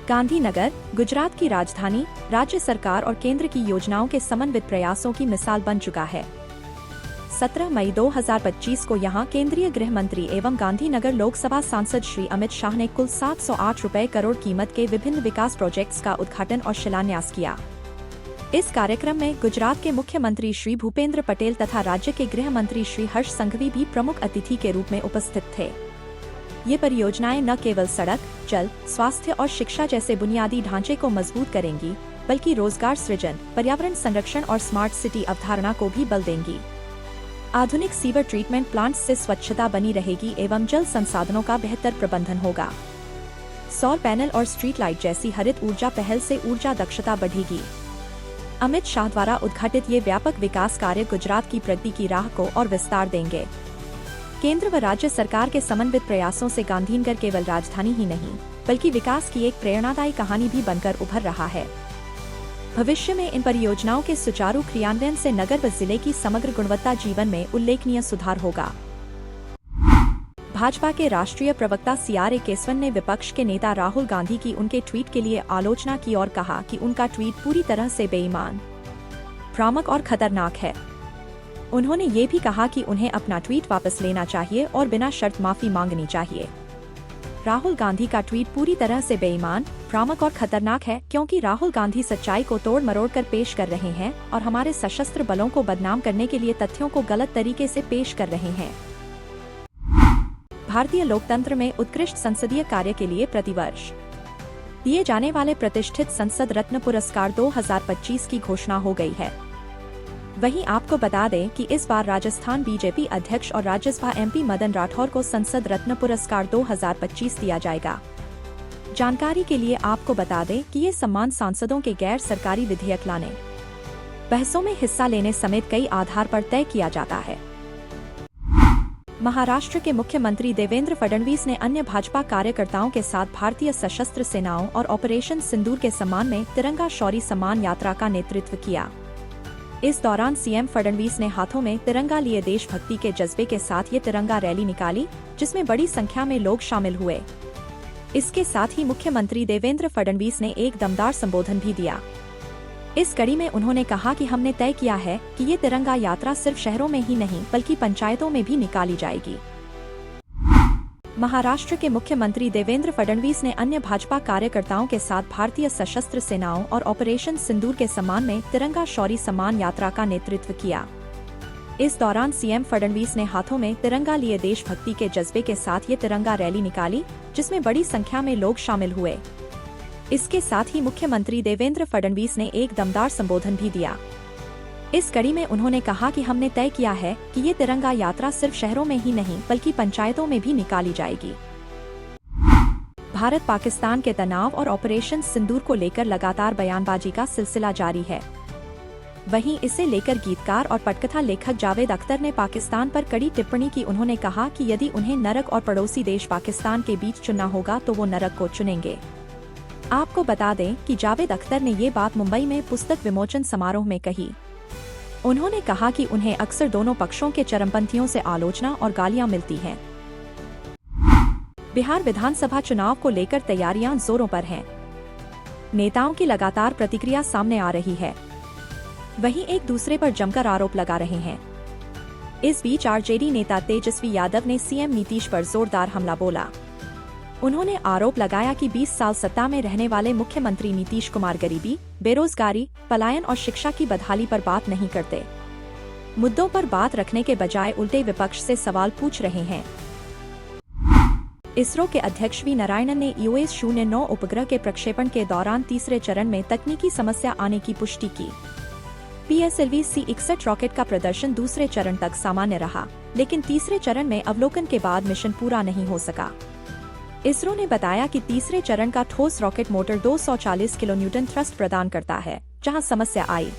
गांधीनगर, गुजरात की राजधानी, राज्य सरकार और केंद्र की योजनाओं के समन्वित प्रयासों की मिसाल बन चुका है। 17 मई 2025 को यहां केंद्रीय गृह मंत्री एवं गांधीनगर लोकसभा सांसद श्री अमित शाह ने कुल 708 रुपए करोड़ कीमत के विभिन्न विकास प्रोजेक्ट्स का उद्घाटन और शिलान्यास किया। इस कार्यक्रम में गुजरात के मुख्यमंत्री श्री भूपेंद्र पटेल तथा राज्य के गृह मंत्री श्री हर्ष संघवी भी प्रमुख अतिथि के रूप में उपस्थित थे। ये परियोजनाएं न केवल सड़क, जल, स्वास्थ्य और शिक्षा जैसे बुनियादी ढांचे को मजबूत करेंगी, बल्कि रोजगार सृजन, पर्यावरण संरक्षण और स्मार्ट सिटी अवधारणा को भी बल देंगी। आधुनिक सीवर ट्रीटमेंट प्लांट्स से स्वच्छता बनी रहेगी एवं जल संसाधनों का बेहतर प्रबंधन होगा। सौर पैनल और स्ट्रीट लाइट जैसी हरित ऊर्जा पहल से ऊर्जा दक्षता बढ़ेगी। अमित शाह द्वारा उद्घाटित ये व्यापक विकास कार्य गुजरात की प्रगति की राह को और विस्तार देंगे। केंद्र व राज्य सरकार के समन्वित प्रयासों से गांधीनगर केवल राजधानी ही नहीं, बल्कि विकास की एक प्रेरणादायी कहानी भी बनकर उभर रहा है। भविष्य में इन परियोजनाओं के सुचारू क्रियान्वयन से नगर व जिले की समग्र गुणवत्ता जीवन में उल्लेखनीय सुधार होगा। भाजपा के राष्ट्रीय प्रवक्ता CRA केसवन ने विपक्ष के नेता राहुल गांधी की उनके ट्वीट के लिए आलोचना की और कहा कि उनका ट्वीट पूरी तरह से बेईमान, भ्रामक और खतरनाक है। उन्होंने ये भी कहा कि उन्हें अपना ट्वीट वापस लेना चाहिए और बिना शर्त माफी मांगनी चाहिए। राहुल गांधी का ट्वीट पूरी तरह से बेईमान, भ्रामक और खतरनाक है क्योंकि राहुल गांधी सच्चाई को तोड़ मरोड़ कर पेश कर रहे हैं और हमारे सशस्त्र बलों को बदनाम करने के लिए तथ्यों को गलत तरीके से पेश कर रहे हैं। भारतीय लोकतंत्र में उत्कृष्ट संसदीय कार्य के लिए प्रतिवर्ष दिए जाने वाले प्रतिष्ठित संसद रत्न पुरस्कार 2025 की घोषणा हो गई है। वहीं आपको बता दें कि इस बार राजस्थान बीजेपी अध्यक्ष और राज्यसभा MP मदन राठौर को संसद रत्न पुरस्कार 2025 दिया जाएगा। जानकारी के लिए आपको बता दें कि ये सम्मान सांसदों के गैर सरकारी विधेयक लाने, बहसों में हिस्सा लेने समेत कई आधार पर तय किया जाता है। महाराष्ट्र के मुख्यमंत्री देवेंद्र फडणवीस ने अन्य भाजपा कार्यकर्ताओं के साथ भारतीय सशस्त्र सेनाओं और ऑपरेशन सिंदूर के सम्मान में तिरंगा शौर्य सम्मान यात्रा का नेतृत्व किया। इस दौरान CM फडणवीस ने हाथों में तिरंगा लिए देशभक्ति के जज्बे के साथ ये तिरंगा रैली निकाली, जिसमें बड़ी संख्या में लोग शामिल हुए। इसके साथ ही मुख्यमंत्री देवेंद्र फडणवीस ने एक दमदार संबोधन भी दिया। इस कड़ी में उन्होंने कहा कि हमने तय किया है कि ये तिरंगा यात्रा सिर्फ शहरों में ही नहीं बल्कि पंचायतों में भी निकाली जाएगी। महाराष्ट्र के मुख्यमंत्री देवेंद्र फडणवीस ने अन्य भाजपा कार्यकर्ताओं के साथ भारतीय सशस्त्र सेनाओं और ऑपरेशन सिंदूर के सम्मान में तिरंगा शौर्य सम्मान यात्रा का नेतृत्व किया। इस दौरान CM फडणवीस ने हाथों में तिरंगा लिए देशभक्ति के जज्बे के साथ ये तिरंगा रैली निकाली, जिसमें बड़ी संख्या में लोग शामिल हुए। इसके साथ ही मुख्यमंत्री देवेंद्र फडणवीस ने एक दमदार संबोधन भी दिया। इस कड़ी में उन्होंने कहा कि हमने तय किया है कि ये तिरंगा यात्रा सिर्फ शहरों में ही नहीं बल्कि पंचायतों में भी निकाली जाएगी। भारत पाकिस्तान के तनाव और ऑपरेशन सिंदूर को लेकर लगातार बयानबाजी का सिलसिला जारी है। वहीं इसे लेकर गीतकार और पटकथा लेखक जावेद अख्तर ने पाकिस्तान पर कड़ी टिप्पणी की। उन्होंने कहा कि यदि उन्हें नरक और पड़ोसी देश पाकिस्तान के बीच चुनना होगा तो वो नरक को चुनेंगे। आपको बता दें कि जावेद अख्तर ने ये बात मुंबई में पुस्तक विमोचन समारोह में कही। उन्होंने कहा कि उन्हें अक्सर दोनों पक्षों के चरमपंथियों से आलोचना और गालियां मिलती हैं। बिहार विधानसभा चुनाव को लेकर तैयारियां जोरों पर हैं। नेताओं की लगातार प्रतिक्रिया सामने आ रही है, वहीं एक दूसरे पर जमकर आरोप लगा रहे हैं। इस बीच RJD नेता तेजस्वी यादव ने CM नीतीश पर जोरदार हमला बोला। उन्होंने आरोप लगाया कि 20 साल सत्ता में रहने वाले मुख्यमंत्री नीतीश कुमार गरीबी, बेरोजगारी, पलायन और शिक्षा की बदहाली पर बात नहीं करते। मुद्दों पर बात रखने के बजाय उल्टे विपक्ष से सवाल पूछ रहे हैं। इसरो के अध्यक्ष V नारायणन ने EOS-09 उपग्रह के प्रक्षेपण के दौरान तीसरे चरण में तकनीकी समस्या आने की पुष्टि की। PSLV C-61 रॉकेट का प्रदर्शन दूसरे चरण तक सामान्य रहा, लेकिन तीसरे चरण में अवलोकन के बाद मिशन पूरा नहीं हो सका। इसरो ने बताया कि तीसरे चरण का ठोस रॉकेट मोटर 240 किलोन्यूटन थ्रस्ट प्रदान करता है, जहां समस्या आई।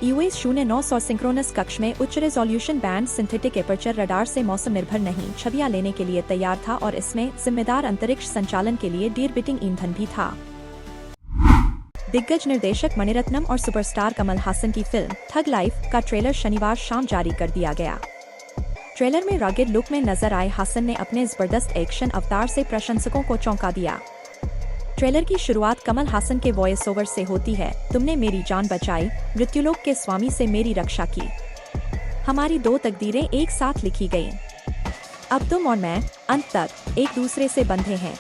EOS-09 सिंक्रोनस कक्ष में उच्च resolution band synthetic aperture radar से मौसम निर्भर नहीं छवियां लेने के लिए तैयार था और इसमें जिम्मेदार अंतरिक्ष संचालन के लिए डीरबिटिंग ईंधन भी था। दिग्गज निर्देशक मणिरत्नम और सुपरस्टार कमल हासन की फिल्म थग लाइफ का ट्रेलर शनिवार शाम जारी कर दिया गया। ट्रेलर में रॉकेट लुक में नजर आए हासन ने अपने जबरदस्त एक्शन अवतार से प्रशंसकों को चौंका दिया। ट्रेलर की शुरुआत कमल हासन के वॉइस ओवर से होती है। तुमने मेरी जान बचाई, मृत्युलोक के स्वामी से मेरी रक्षा की, हमारी दो तकदीरें एक साथ लिखी गईं। अब तुम और मैं अंत तक एक दूसरे से बंधे हैं।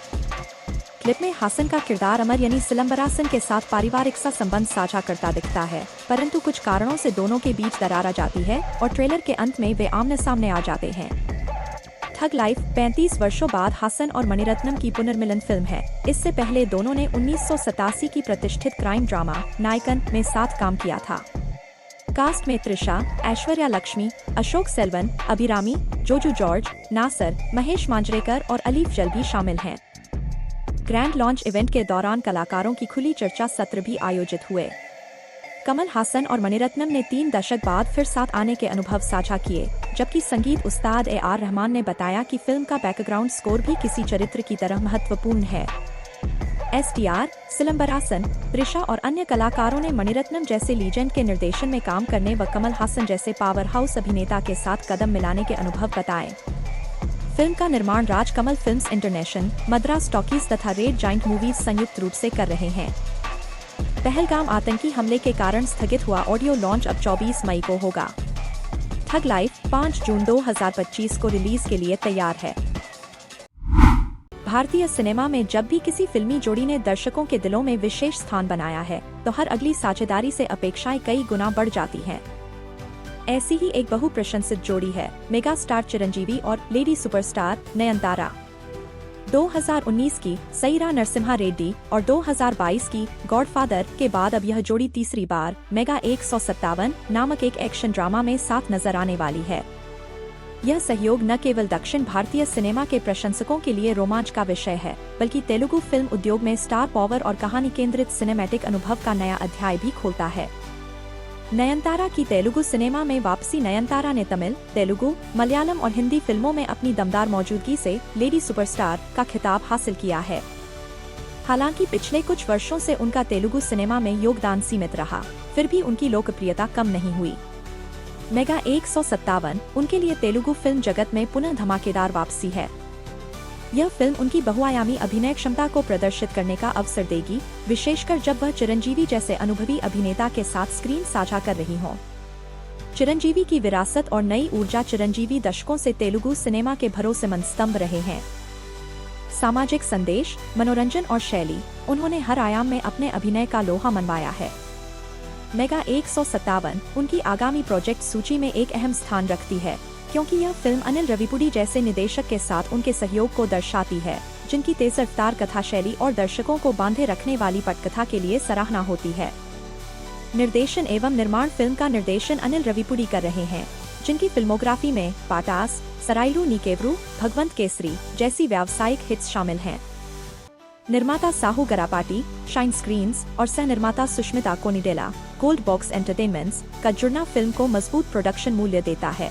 क्लिप में हासन का किरदार अमर यानी सिलंबरासन के साथ पारिवारिक सा संबंध साझा करता दिखता है, परंतु कुछ कारणों से दोनों के बीच दरार आ जाती है और ट्रेलर के अंत में वे आमने सामने आ जाते हैं। ठग लाइफ 35 वर्षों बाद हासन और मणिरत्नम की पुनर्मिलन फिल्म है। इससे पहले दोनों ने 1987 की प्रतिष्ठित क्राइम ड्रामा नायकन में साथ काम किया था। कास्ट में त्रिशा, ऐश्वर्या लक्ष्मी, अशोक सेल्वन, अभिरामी, जोजू जॉर्ज, नासर, महेश मांजरेकर और अलीफ जल्दी शामिल हैं। ग्रैंड लॉन्च इवेंट के दौरान कलाकारों की खुली चर्चा सत्र भी आयोजित हुए। कमल हासन और मणिरत्नम ने 3 दशक बाद फिर साथ आने के अनुभव साझा किए, जबकि संगीत उस्ताद AR रहमान ने बताया कि फिल्म का बैकग्राउंड स्कोर भी किसी चरित्र की तरह महत्वपूर्ण है। STR, सिलंबरासन, त्रिशा और अन्य कलाकारों ने मणिरत्नम जैसे लीजेंड के निर्देशन में काम करने व कमल हासन जैसे पावर हाउस अभिनेता के साथ कदम मिलाने के अनुभव बताए। फिल्म का निर्माण Raj Kamal films international, Madras talkies तथा रेड जाइंट मूवीज संयुक्त रूप से कर रहे हैं। पहलगाम आतंकी हमले के कारण स्थगित हुआ ऑडियो लॉन्च अब 24 मई को होगा। ठग लाइफ 5 जून 2025 को रिलीज के लिए तैयार है। भारतीय सिनेमा में जब भी किसी फिल्मी जोड़ी ने दर्शकों के दिलों में विशेष स्थान बनाया है, तो हर अगली साझेदारी से अपेक्षाएं कई गुना बढ़ जाती हैं। ऐसी ही एक बहुप्रशंसित जोड़ी है मेगा स्टार चिरंजीवी और लेडी सुपरस्टार नयनतारा। 2019 की सईरा नरसिम्हा रेड्डी और 2022 की गॉडफादर के बाद अब यह जोड़ी तीसरी बार मेगा 157 नामक एक एक्शन ड्रामा में साथ नजर आने वाली है। यह सहयोग न केवल दक्षिण भारतीय सिनेमा के प्रशंसकों के लिए रोमांच का विषय है, बल्कि तेलुगु फिल्म उद्योग में स्टार पावर और कहानी केंद्रित सिनेमैटिक अनुभव का नया अध्याय भी खोलता है। नयनतारा की तेलुगु सिनेमा में वापसी। नयनतारा ने तमिल, तेलुगु, मलयालम और हिंदी फिल्मों में अपनी दमदार मौजूदगी से लेडी सुपरस्टार का खिताब हासिल किया है। हालांकि पिछले कुछ वर्षों से उनका तेलुगु सिनेमा में योगदान सीमित रहा, फिर भी उनकी लोकप्रियता कम नहीं हुई। मेगा 157 उनके लिए तेलुगु फिल्म जगत में पुनः धमाकेदार वापसी है। यह फिल्म उनकी बहुआयामी अभिनय क्षमता को प्रदर्शित करने का अवसर देगी, विशेषकर जब वह चिरंजीवी जैसे अनुभवी अभिनेता के साथ स्क्रीन साझा कर रही हों। चिरंजीवी की विरासत और नई ऊर्जा। चिरंजीवी दशकों से तेलुगु सिनेमा के भरोसेमंद स्तंभ रहे हैं। सामाजिक संदेश, मनोरंजन और शैली, उन्होंने हर आयाम में अपने अभिनय का लोहा मनवाया है। मेगा 157 उनकी आगामी प्रोजेक्ट सूची में एक अहम स्थान रखती है, क्योंकि यह फिल्म अनिल रविपुडी जैसे निदेशक के साथ उनके सहयोग को दर्शाती है, जिनकी तेज रफ्तार कथा शैली और दर्शकों को बांधे रखने वाली पटकथा के लिए सराहना होती है। निर्देशन एवं निर्माण। फिल्म का निर्देशन अनिल रविपुडी कर रहे हैं, जिनकी फिल्मोग्राफी में पाटास, सराइलू नीकेवरू, भगवंत केसरी जैसी व्यावसायिक हिट्स शामिल हैं। निर्माता साहू गरापाटी, शाइन स्क्रीन्स और सह निर्माता Sushmita Konidela, gold box entertainments का जुड़ना फिल्म को मजबूत प्रोडक्शन मूल्य देता है।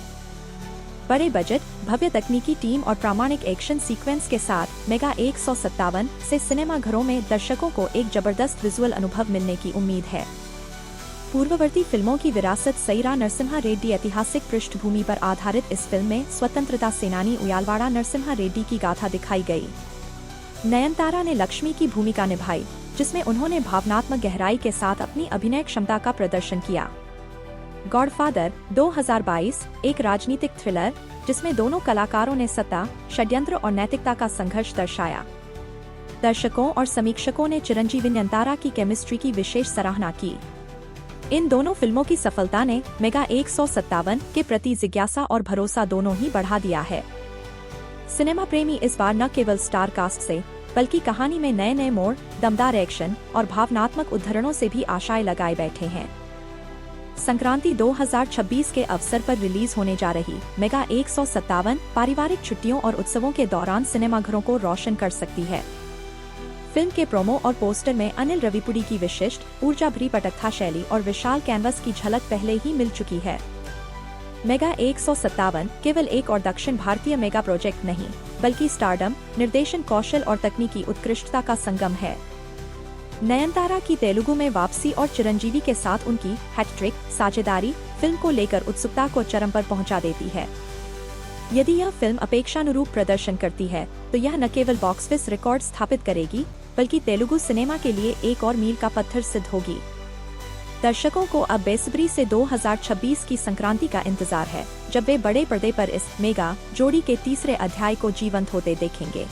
बड़े बजट, भव्य तकनीकी टीम और प्रामाणिक एक्शन सीक्वेंस के साथ मेगा 157 से सिनेमाघरों में दर्शकों को एक जबरदस्त विजुअल अनुभव मिलने की उम्मीद है। पूर्ववर्ती फिल्मों की विरासत सईरा नरसिम्हा रेड्डी ऐतिहासिक पृष्ठभूमि पर आधारित इस फिल्म में स्वतंत्रता सेनानी उयालवाड़ा नरसिम्हा रेड्डी की गाथा दिखाई गई। नयनतारा ने लक्ष्मी की भूमिका निभाई, जिसमें उन्होंने भावनात्मक गहराई के साथ अपनी अभिनय क्षमता का प्रदर्शन किया। गॉडफादर 2022 एक राजनीतिक थ्रिलर, जिसमें दोनों कलाकारों ने सत्ता, षड्यंत्र और नैतिकता का संघर्ष दर्शाया। दर्शकों और समीक्षकों ने चिरंजीवी नयनतारा की केमिस्ट्री की विशेष सराहना की। इन दोनों फिल्मों की सफलता ने मेगा 157 के प्रति जिज्ञासा और भरोसा दोनों ही बढ़ा दिया है। सिनेमा प्रेमी इस बार न केवल स्टार कास्ट से, बल्कि कहानी में नए नए मोड़, दमदार एक्शन और भावनात्मक उद्धरणों से भी आशाएं लगाए बैठे हैं। संक्रांति 2026 के अवसर पर रिलीज होने जा रही मेगा 157 पारिवारिक छुट्टियों और उत्सवों के दौरान सिनेमाघरों को रोशन कर सकती है। फिल्म के प्रोमो और पोस्टर में अनिल रविपुडी की विशिष्ट ऊर्जा भरी पटकथा शैली और विशाल कैनवस की झलक पहले ही मिल चुकी है। मेगा 157 केवल एक और दक्षिण भारतीय मेगा प्रोजेक्ट नहीं, बल्कि स्टारडम, निर्देशन कौशल और तकनीकी उत्कृष्टता का संगम है। नयनतारा की तेलुगु में वापसी और चिरंजीवी के साथ उनकी हैट्रिक साझेदारी फिल्म को लेकर उत्सुकता को चरम पर पहुंचा देती है। यदि यह फिल्म अपेक्षानुरूप प्रदर्शन करती है, तो यह न केवल बॉक्स ऑफिस रिकॉर्ड स्थापित करेगी, बल्कि तेलुगु सिनेमा के लिए एक और मील का पत्थर सिद्ध होगी। दर्शकों को अब बेसब्री से 2026 की संक्रांति का इंतजार है, जब वे बड़े पर्दे पर इस मेगा जोड़ी के तीसरे अध्याय को जीवंत होते देखेंगे।